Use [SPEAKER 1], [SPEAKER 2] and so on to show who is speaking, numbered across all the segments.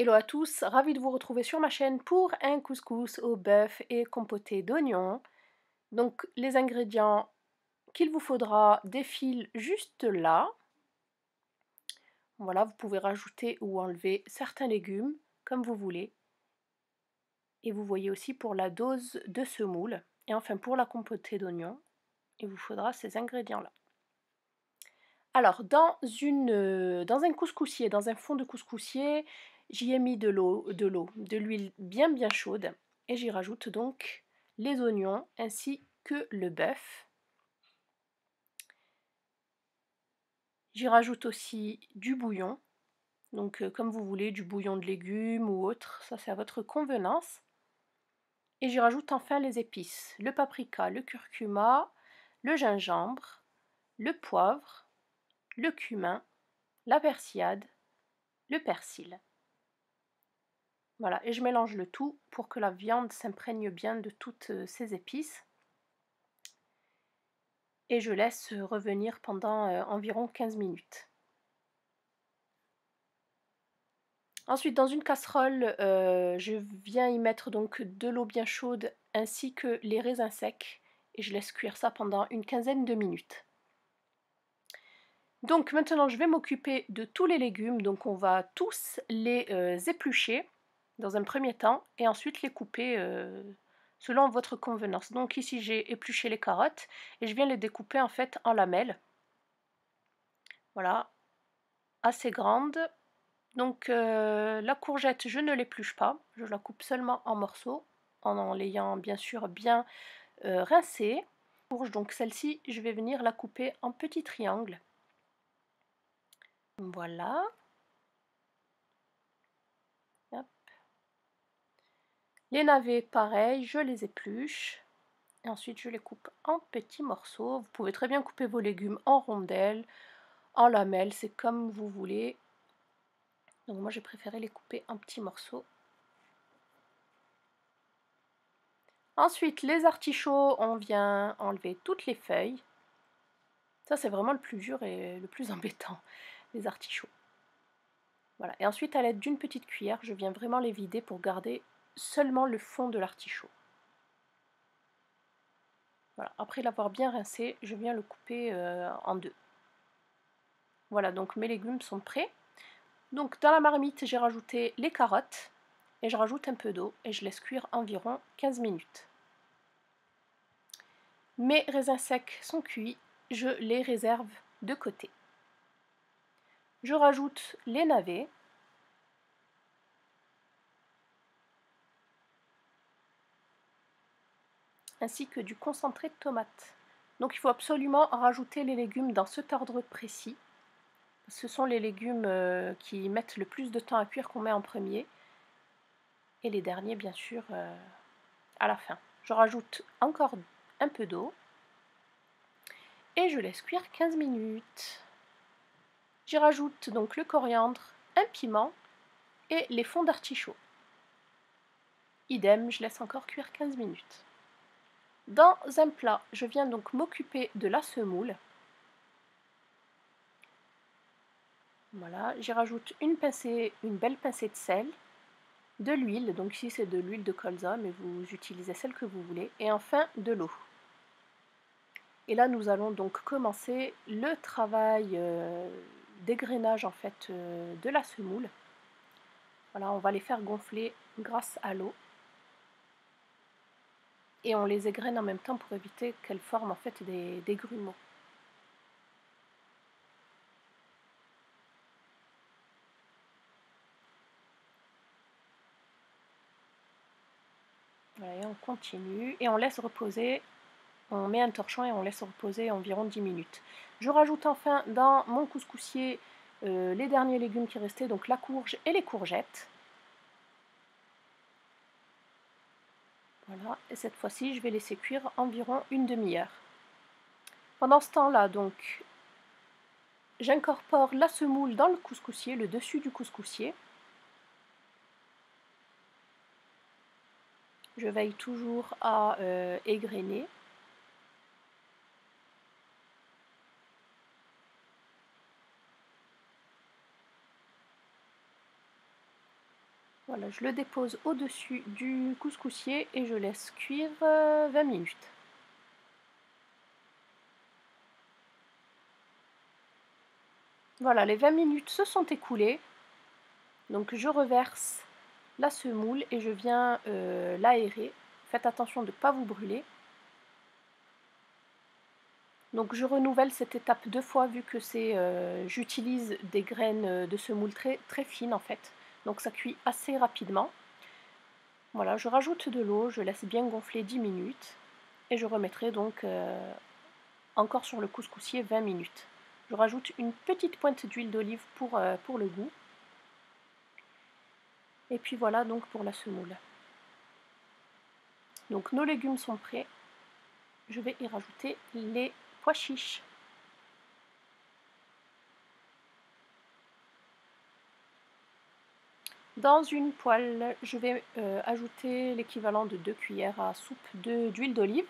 [SPEAKER 1] Hello à tous, ravi de vous retrouver sur ma chaîne pour un couscous au bœuf et compoté d'oignons. Donc les ingrédients qu'il vous faudra défilent juste là. Voilà, vous pouvez rajouter ou enlever certains légumes comme vous voulez. Et vous voyez aussi pour la dose de semoule. Et enfin pour la compotée d'oignons, il vous faudra ces ingrédients-là. Alors dans un couscoussier, dans un fond de couscoussier, j'y ai mis de l'huile bien chaude et j'y rajoute donc les oignons ainsi que le bœuf. J'y rajoute aussi du bouillon, donc comme vous voulez, du bouillon de légumes ou autre, ça c'est à votre convenance. Et j'y rajoute enfin les épices, le paprika, le curcuma, le gingembre, le poivre, le cumin, la persillade, le persil. Voilà, et je mélange le tout pour que la viande s'imprègne bien de toutes ces épices. Et je laisse revenir pendant environ 15 minutes. Ensuite, dans une casserole, je viens y mettre donc de l'eau bien chaude ainsi que les raisins secs. Et je laisse cuire ça pendant une quinzaine de minutes. Donc maintenant, je vais m'occuper de tous les légumes. Donc on va tous les éplucher dans un premier temps et ensuite les couper selon votre convenance. Donc ici j'ai épluché les carottes et je viens les découper en fait en lamelles. Voilà, assez grandes. Donc la courgette, je ne l'épluche pas, je la coupe seulement en morceaux en l'ayant bien sûr bien rincée. Donc celle-ci, je vais venir la couper en petits triangles. Voilà. Hop. Les navets, pareil, je les épluche. Et ensuite, je les coupe en petits morceaux. Vous pouvez très bien couper vos légumes en rondelles, en lamelles, c'est comme vous voulez. Donc moi, j'ai préféré les couper en petits morceaux. Ensuite, les artichauts, on vient enlever toutes les feuilles. Ça, c'est vraiment le plus dur et le plus embêtant, les artichauts. Voilà. Et ensuite, à l'aide d'une petite cuillère, je viens vraiment les vider pour garder seulement le fond de l'artichaut. Voilà. Après l'avoir bien rincé, je viens le couper en deux. Voilà, donc mes légumes sont prêts. Donc dans la marmite, j'ai rajouté les carottes et je rajoute un peu d'eau et je laisse cuire environ 15 minutes. Mes raisins secs sont cuits, je les réserve de côté. Je rajoute les navets. Ainsi que du concentré de tomate. Donc il faut absolument rajouter les légumes dans cet ordre précis. Ce sont les légumes qui mettent le plus de temps à cuire qu'on met en premier. Et les derniers, bien sûr, à la fin. Je rajoute encore un peu d'eau. Et je laisse cuire 15 minutes. J'y rajoute donc le coriandre, un piment et les fonds d'artichaut. Idem, je laisse encore cuire 15 minutes. Dans un plat, je viens donc m'occuper de la semoule. Voilà, j'y rajoute une belle pincée de sel, de l'huile, donc ici c'est de l'huile de colza, mais vous utilisez celle que vous voulez, et enfin de l'eau. Et là nous allons donc commencer le travail d'égrenage en fait de la semoule. Voilà, on va les faire gonfler grâce à l'eau. Et on les égrène en même temps pour éviter qu'elles forment en fait des grumeaux. Voilà, et on continue et on laisse reposer. On met un torchon et on laisse reposer environ 10 minutes. Je rajoute enfin dans mon couscoussier les derniers légumes qui restaient, donc la courge et les courgettes. Voilà, et cette fois-ci, je vais laisser cuire environ une demi-heure. Pendant ce temps-là, donc, j'incorpore la semoule dans le couscoussier, le dessus du couscoussier. Je veille toujours à égrener. Voilà, je le dépose au-dessus du couscoussier et je laisse cuire 20 minutes. Voilà, les 20 minutes se sont écoulées. Donc je reverse la semoule et je viens l'aérer. Faites attention de ne pas vous brûler. Donc je renouvelle cette étape 2 fois vu que j'utilise des graines de semoule très, très fines en fait. Donc ça cuit assez rapidement. Voilà, je rajoute de l'eau, je laisse bien gonfler 10 minutes et je remettrai donc encore sur le couscoussier 20 minutes. Je rajoute une petite pointe d'huile d'olive pour le goût. Et puis voilà donc pour la semoule. Donc nos légumes sont prêts. Je vais y rajouter les pois chiches. Dans une poêle, je vais ajouter l'équivalent de 2 cuillères à soupe d'huile d'olive,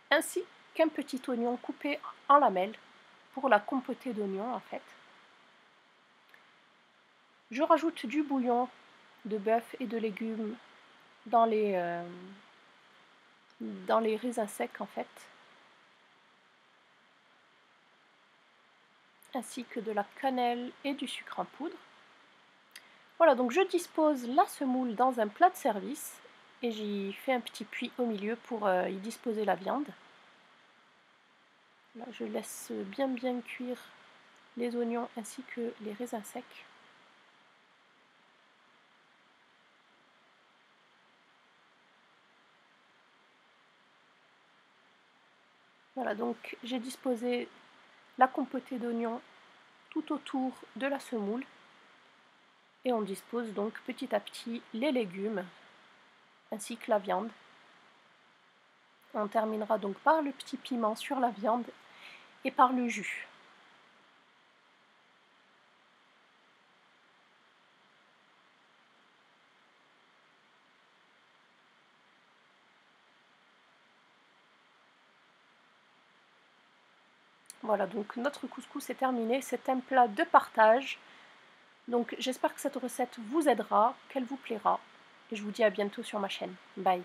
[SPEAKER 1] ainsi qu'un petit oignon coupé en lamelles pour la compotée d'oignons en fait. Je rajoute du bouillon de bœuf et de légumes dans les raisins secs en fait, ainsi que de la cannelle et du sucre en poudre. Voilà, donc je dispose la semoule dans un plat de service et j'y fais un petit puits au milieu pour y disposer la viande. Là, je laisse bien cuire les oignons ainsi que les raisins secs. Voilà, donc j'ai disposé la compotée d'oignons tout autour de la semoule et on dispose donc petit à petit les légumes ainsi que la viande. On terminera donc par le petit piment sur la viande et par le jus. Voilà, donc notre couscous est terminé. C'est un plat de partage. Donc j'espère que cette recette vous aidera, qu'elle vous plaira. Et je vous dis à bientôt sur ma chaîne. Bye.